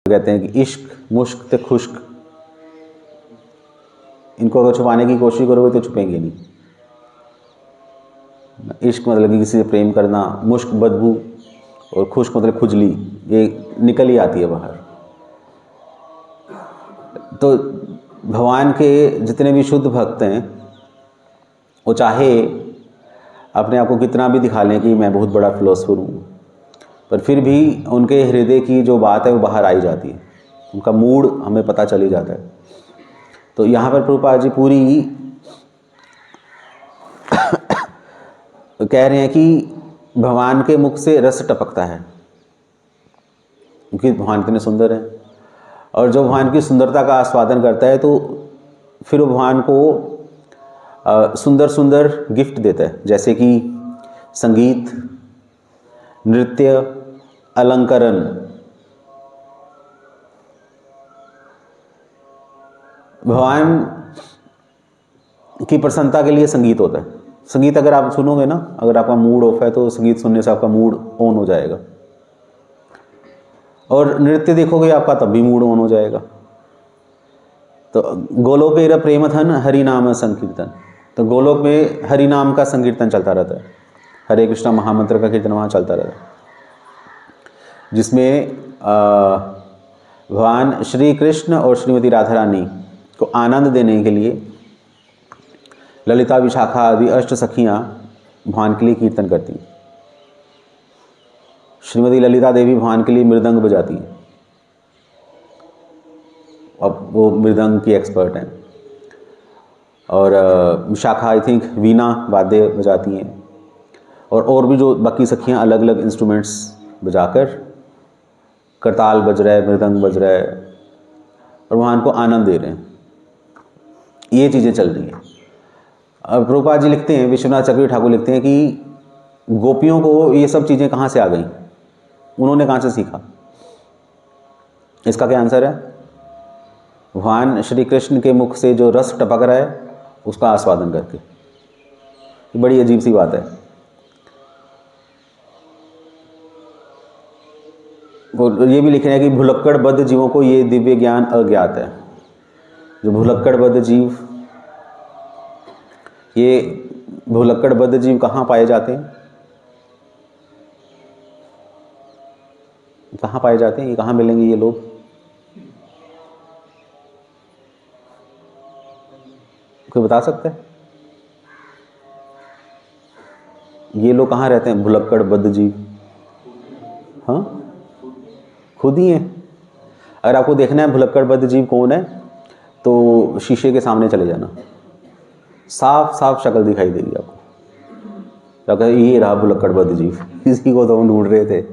कहते हैं कि इश्क मुश्क ते खुश्क, इनको अगर छुपाने की कोशिश करोगे तो छुपेंगे नहीं। इश्क मतलब कि किसी से प्रेम करना, मुश्क बदबू, और खुश्क मतलब खुजली, ये निकल ही आती है बाहर। तो भगवान के जितने भी शुद्ध भक्त हैं, वो चाहे अपने आप को कितना भी दिखा लें कि मैं बहुत बड़ा फिलोसफर हूँ, पर फिर भी उनके हृदय की जो बात है वो बाहर आई जाती है, उनका मूड हमें पता चल ही जाता है। तो यहाँ पर प्रभुपाद जी पूरी कह रहे हैं कि भगवान के मुख से रस टपकता है, क्योंकि भगवान इतने सुंदर हैं, और जो भगवान की सुंदरता का आस्वादन करता है तो फिर वो भगवान को सुंदर सुंदर गिफ्ट देता है, जैसे कि संगीत, नृत्य, अलंकरण। भगवान की प्रसन्नता के लिए संगीत होता है। संगीत अगर आप सुनोगे ना, अगर आपका मूड ऑफ है तो संगीत सुनने से आपका मूड ऑन हो जाएगा, और नृत्य देखोगे आपका तब भी मूड ऑन हो जाएगा। तो गोलोक प्रेम धन हरि नाम संकीर्तन, तो गोलोक में हरि नाम का संकीर्तन चलता रहता है, हरे कृष्णा महामंत्र का कीर्तन वहाँ चलता रहता है, जिसमें भगवान श्री कृष्ण और श्रीमती राधा रानी को आनंद देने के लिए ललिता, विशाखा आदि अष्ट सखियाँ भगवान के लिए कीर्तन करती हैं। श्रीमती ललिता देवी भगवान के लिए मृदंग बजाती हैं, अब वो मृदंग की एक्सपर्ट हैं, और विशाखा आई थिंक वीणा वाद्य बजाती हैं, और भी जो बाकी सखियाँ अलग अलग इंस्ट्रूमेंट्स बजाकर, करताल बज रहा है, मृदंग बज रहा है, और भगवान को आनंद दे रहे हैं। ये चीज़ें चल रही हैं। अब प्रभुपाद जी लिखते हैं, विश्वनाथ चक्रवर्ती ठाकुर लिखते हैं कि गोपियों को ये सब चीज़ें कहाँ से आ गई, उन्होंने कहाँ से सीखा। इसका क्या आंसर है? भगवान श्री कृष्ण के मुख से जो रस टपक रहा है उसका आस्वादन करके। ये बड़ी अजीब सी बात है। और ये भी लिखे हैं कि भुलक्कड़बद्ध जीवों को ये दिव्य ज्ञान अज्ञात है। जो भुलक्कड़बद्ध जीव, ये भुलक्कड़बद्ध जीव कहाँ पाए जाते हैं? कहाँ पाए जाते हैं? ये कहाँ मिलेंगे ये लोग? कोई बता सकता है? ये लोग कहाँ रहते हैं भुलक्कड़बद्ध जीव? हाँ, खुद ही हैं। अगर आपको देखना है भुलक्कड़बद्ध जीव कौन है, तो शीशे के सामने चले जाना, साफ साफ शक्ल दिखाई देगी आपको। तो ये रहा भुलक्कड़बद्ध जीव, इसी को तो हम ढूंढ रहे थे।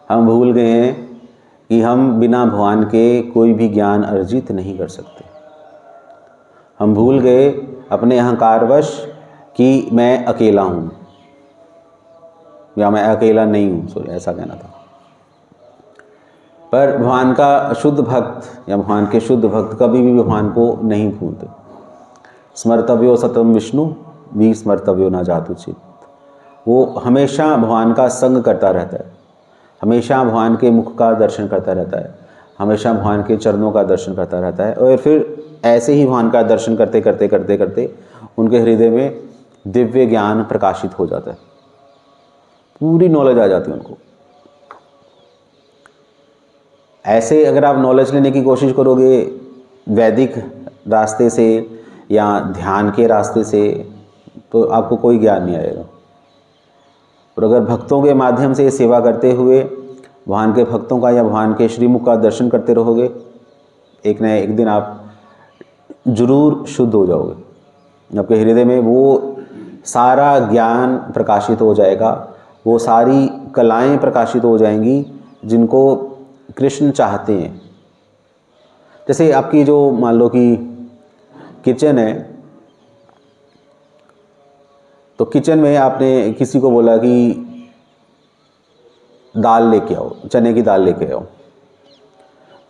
हम भूल गए हैं कि हम बिना भगवान के कोई भी ज्ञान अर्जित नहीं कर सकते। हम भूल गए अपने अहंकारवश कि मैं अकेला हूँ, या मैं अकेला नहीं हूँ, सॉरी ऐसा कहना था। पर भगवान का शुद्ध भक्त या भगवान के शुद्ध भक्त कभी भी भगवान को नहीं भूलते। स्मर्तव्यो सतम विष्णु भी स्मर्तव्यो न जातु चित। वो हमेशा भगवान का संग करता रहता है, हमेशा भगवान के मुख का दर्शन करता रहता है, हमेशा भगवान के चरणों का दर्शन करता रहता है, और फिर ऐसे ही भगवान का दर्शन करते करते करते करते उनके हृदय में दिव्य ज्ञान प्रकाशित हो जाता है, पूरी नॉलेज आ जाती है उनको। ऐसे अगर आप नॉलेज लेने की कोशिश करोगे वैदिक रास्ते से या ध्यान के रास्ते से, तो आपको कोई ज्ञान नहीं आएगा। और अगर भक्तों के माध्यम से सेवा करते हुए भगवान के भक्तों का या भगवान के श्रीमुख का दर्शन करते रहोगे, एक न एक दिन आप जरूर शुद्ध हो जाओगे। आपके हृदय में वो सारा ज्ञान प्रकाशित हो जाएगा, वो सारी कलाएं प्रकाशित हो जाएंगी जिनको कृष्ण चाहते हैं। जैसे आपकी जो मान लो कि किचन है, तो किचन में आपने किसी को बोला कि दाल लेके आओ, चने की दाल लेके आओ,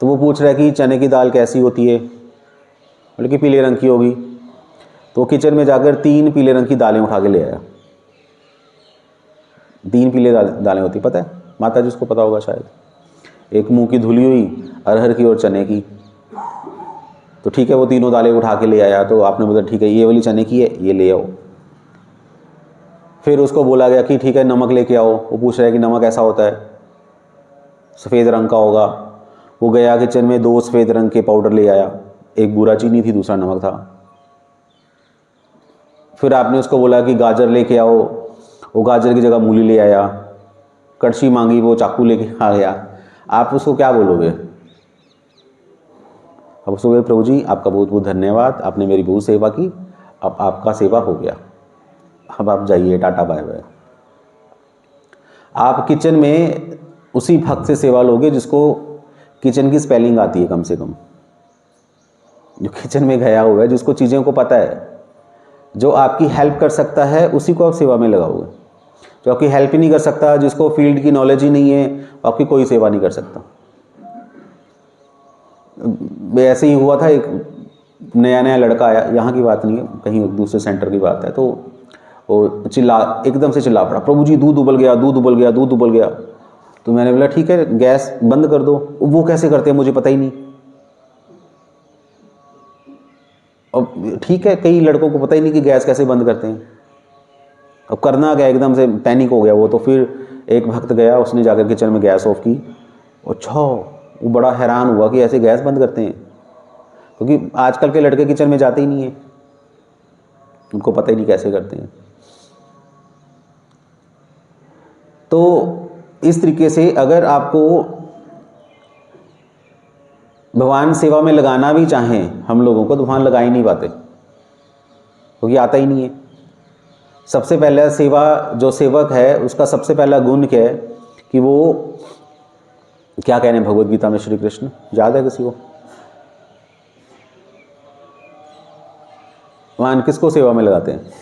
तो वो पूछ रहा है कि चने की दाल कैसी होती है, बोले कि पीले रंग की होगी। तो किचन में जाकर 3 पीले रंग की दालें उठा के ले आया। 3 पीले दालें होती, पता है माता जी उसको पता होगा शायद। एक मूंग की धुली हुई, अरहर की और चने की। तो ठीक है, वो तीनों दालें उठा के ले आया, तो आपने बोला ठीक है ये वाली चने की है, ये ले आओ। फिर उसको बोला गया कि ठीक है नमक लेके आओ। वो पूछ रहा है कि नमक ऐसा होता है, सफ़ेद रंग का होगा। वो गया किचन में, 2 सफ़ेद रंग के पाउडर ले आया, एक बूरा चीनी थी, दूसरा नमक था। फिर आपने उसको बोला कि गाजर लेके आओ, वो गाजर की जगह मूली ले आया। कड़छी मांगी, वो चाकू लेके आ गया। आप उसको क्या बोलोगे? अब उसको बोले प्रभु जी आपका बहुत बहुत धन्यवाद, आपने मेरी बहुत सेवा की, अब आपका सेवा हो गया, अब आप जाइए, टाटा बाय बाय। आप किचन में उसी भक्त से सेवा लोगे जिसको किचन की स्पेलिंग आती है कम से कम, जो किचन में गया हुआ है, जिसको चीज़ों को पता है, जो आपकी हेल्प कर सकता है, उसी को आप सेवा में लगाओगे। जो आपकी हेल्प ही नहीं कर सकता, जिसको फील्ड की नॉलेज ही नहीं है, आपकी कोई सेवा नहीं कर सकता। ऐसे ही हुआ था, एक नया नया लड़का आया, यहाँ की बात नहीं है, कहीं दूसरे सेंटर की बात है। तो वो एकदम से चिल्ला पड़ा, प्रभु जी दूध उबल गया, दूध उबल गया, दूध उबल गया। तो मैंने बोला ठीक है गैस बंद कर दो। वो कैसे करते हैं मुझे पता ही नहीं। अब ठीक है, कई लड़कों को पता ही नहीं कि गैस कैसे बंद करते हैं। अब करना क्या, एकदम से पैनिक हो गया वो। तो फिर एक भक्त गया, उसने जाकर किचन में गैस ऑफ की। अच्छा, वो बड़ा हैरान हुआ कि ऐसे गैस बंद करते हैं, क्योंकि आजकल के लड़के किचन में जाते ही नहीं है, उनको पता ही नहीं कैसे करते हैं। तो इस तरीके से अगर आपको भगवान सेवा में लगाना भी चाहें हम लोगों को, तो भगवान लगा ही नहीं पाते, क्योंकि आता ही नहीं है। सबसे पहला सेवा, जो सेवक है उसका सबसे पहला गुण क्या है कि वो क्या कह रहे हैं भगवद गीता में श्री कृष्ण, याद है किसी को? भगवान किसको सेवा में लगाते हैं?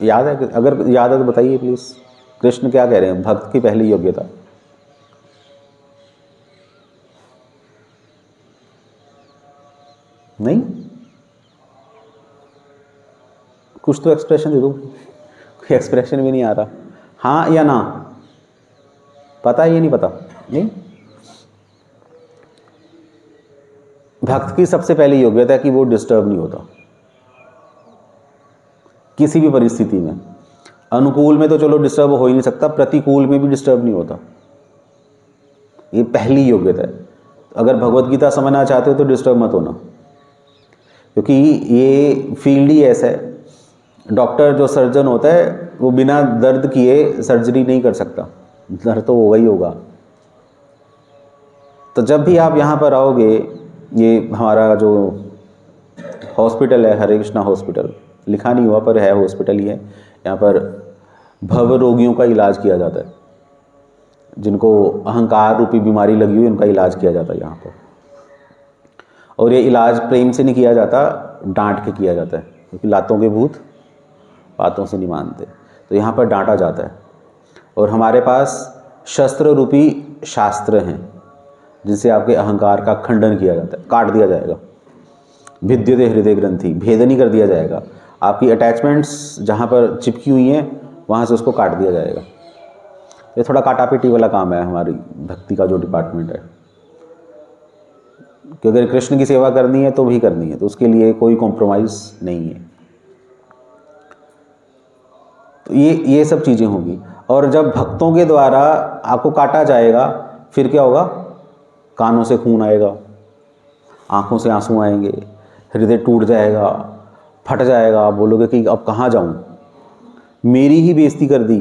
याद है? अगर याद है तो बताइए प्लीज। कृष्ण क्या कह रहे हैं भक्त की पहली योग्यता? नहीं, कुछ तो एक्सप्रेशन दे दो। कोई एक्सप्रेशन भी नहीं आ रहा। हाँ या ना? पता है या नहीं पता? नहीं। भक्त की सबसे पहली योग्यता है कि वो डिस्टर्ब नहीं होता किसी भी परिस्थिति में। अनुकूल में तो चलो डिस्टर्ब हो ही नहीं सकता, प्रतिकूल में भी डिस्टर्ब नहीं होता। ये पहली योग्यता है। अगर भगवत गीता समझना चाहते हो तो डिस्टर्ब मत होना, क्योंकि ये फील्ड ही ऐसा है। डॉक्टर जो सर्जन होता है वो बिना दर्द किए सर्जरी नहीं कर सकता, दर्द तो होगा ही होगा। तो जब भी आप यहाँ पर आओगे, ये हमारा जो हॉस्पिटल है हरे कृष्णा हॉस्पिटल, लिखा नहीं हुआ पर है हॉस्पिटल ही है। यहाँ पर भव रोगियों का इलाज किया जाता है, जिनको अहंकार रूपी बीमारी लगी हुई उनका इलाज किया जाता है यहाँ पर। और ये इलाज प्रेम से नहीं किया जाता, डांट के किया जाता है, क्योंकि लातों के भूत बातों से नहीं मानते। तो यहाँ पर डांटा जाता है। और हमारे पास शस्त्र रूपी शास्त्र हैं जिनसे आपके अहंकार का खंडन किया जाता है, काट दिया जाएगा। भिद्यते हृदय ग्रंथि, भेदन ही कर दिया जाएगा। आपकी अटैचमेंट्स जहाँ पर चिपकी हुई हैं वहाँ से उसको काट दिया जाएगा। ये थोड़ा काटापीटी वाला काम है हमारी भक्ति का जो डिपार्टमेंट है, कि अगर कृष्ण की सेवा करनी है तो भी करनी है, तो उसके लिए कोई कॉम्प्रोमाइज़ नहीं है। तो ये सब चीज़ें होंगी। और जब भक्तों के द्वारा आपको काटा जाएगा फिर क्या होगा? कानों से खून आएगा, आँखों से आंसू आएंगे, हृदय टूट जाएगा, फट जाएगा। आप बोलोगे कि अब कहाँ जाऊँ, मेरी ही बेइज्जती कर दी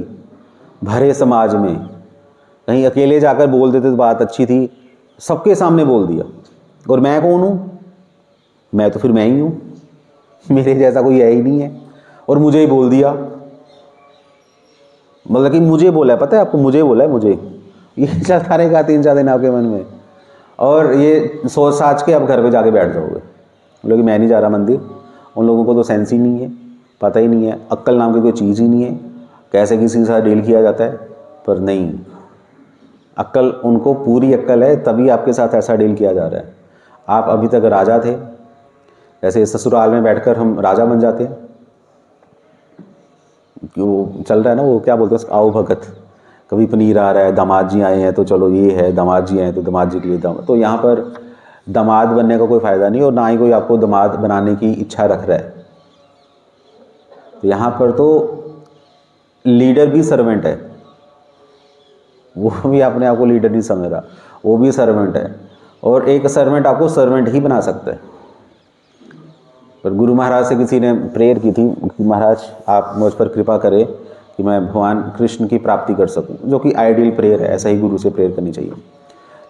भरे समाज में। कहीं अकेले जाकर बोल देते तो बात अच्छी थी, सबके सामने बोल दिया। और मैं कौन हूँ? मैं तो फिर मैं ही हूँ, मेरे जैसा कोई है ही नहीं है, और मुझे ही बोल दिया। मतलब कि मुझे बोला है, पता है आपको, मुझे बोला है, मुझे। ये चलता रहेगा 3-4 दिन आपके मन में, और ये सोच साच के आप घर पे जाके बैठ जाओगे, बोलोगे मैं नहीं जा रहा मंदिर। उन लोगों को तो सेंस ही नहीं है, पता ही नहीं है, अक्ल नाम की कोई चीज़ ही नहीं है, कैसे किसी के साथ डील किया जाता है। पर नहीं, अक्ल उनको पूरी अक्ल है, तभी आपके साथ ऐसा डील किया जा रहा है। आप अभी तक राजा थे, जैसे ससुराल में बैठकर हम राजा बन जाते हैं। वो चल रहा है ना, वो क्या बोलते हैं, आओ भगत, कभी पनीर आ रहा है, दामाद जी आए हैं तो चलो ये है, दामाद जी आए हैं तो दामाद जी के लिए दामाद। तो यहाँ पर दामाद बनने का कोई फ़ायदा नहीं, और ना ही कोई आपको दामाद बनाने की इच्छा रख रहा है। तो यहाँ पर तो लीडर भी सर्वेंट है, वो भी अपने आप को लीडर नहीं समझ रहा, वो भी सर्वेंट है, और एक सर्वेंट आपको सर्वेंट ही बना सकता है। पर गुरु महाराज से किसी ने प्रेयर की थी कि महाराज आप मुझ पर कृपा करें कि मैं भगवान कृष्ण की प्राप्ति कर सकूं, जो कि आइडियल प्रेयर है, ऐसा ही गुरु से प्रेयर करनी चाहिए।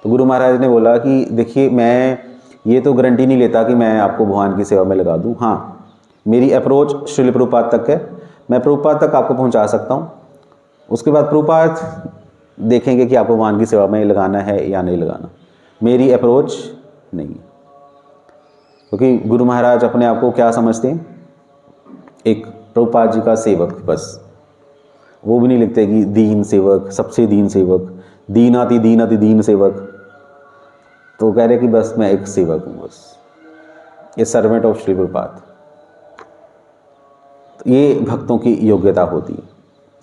तो गुरु महाराज ने बोला कि देखिए, मैं ये तो गारंटी नहीं लेता कि मैं आपको भगवान की सेवा में लगा दूं। हाँ, मेरी अप्रोच श्रील प्रभुपाद तक है, मैं प्रभुपाद तक आपको पहुंचा सकता हूं। उसके बाद प्रभुपाद देखेंगे कि आपको भगवान की सेवा में लगाना है या नहीं लगाना, मेरी अप्रोच नहीं है। क्योंकि गुरु महाराज अपने आप को क्या समझते हैं, एक प्रभुपाद जी का सेवक बस। वो भी नहीं लिखते कि दीन सेवक, सबसे दीन सेवक, दीनाति दीन सेवक। तो कह रहे कि बस मैं एक सेवक हूँ, बस ये सर्वेंट ऑफ श्री प्रभुपाद। तो ये भक्तों की योग्यता होती है,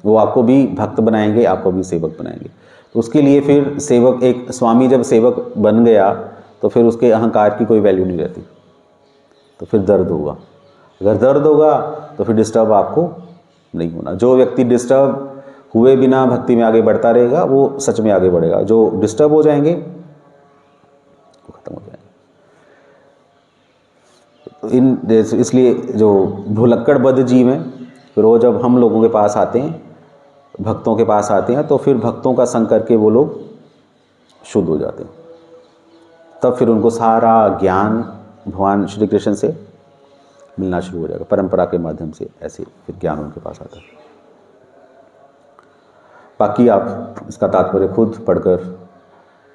वो आपको भी भक्त बनाएंगे, आपको भी सेवक बनाएंगे। तो उसके लिए फिर सेवक, एक स्वामी जब सेवक बन गया तो फिर उसके अहंकार की कोई वैल्यू नहीं रहती, तो फिर दर्द होगा। अगर दर्द होगा तो फिर डिस्टर्ब आपको नहीं होना। जो व्यक्ति डिस्टर्ब हुए बिना भक्ति में आगे बढ़ता रहेगा वो सच में आगे बढ़ेगा। जो डिस्टर्ब हो जाएंगे वो खत्म हो जाएंगे। इसलिए जो भुलक्कड़ बद्ध जीव हैं, फिर वो जब हम लोगों के पास आते हैं, भक्तों के पास आते हैं, तो फिर भक्तों का संग करके वो लोग शुद्ध हो जाते हैं। तब फिर उनको सारा ज्ञान भगवान श्री कृष्ण से मिलना शुरू हो जाएगा, परंपरा के माध्यम से। ऐसे फिर ज्ञान उनके पास आता है। बाकी आप इसका तात्पर्य खुद पढ़कर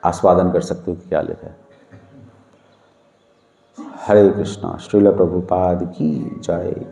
आस्वादन कर सकते हो कि क्या लिखा है। हरे कृष्णा। श्रील प्रभुपाद की जय।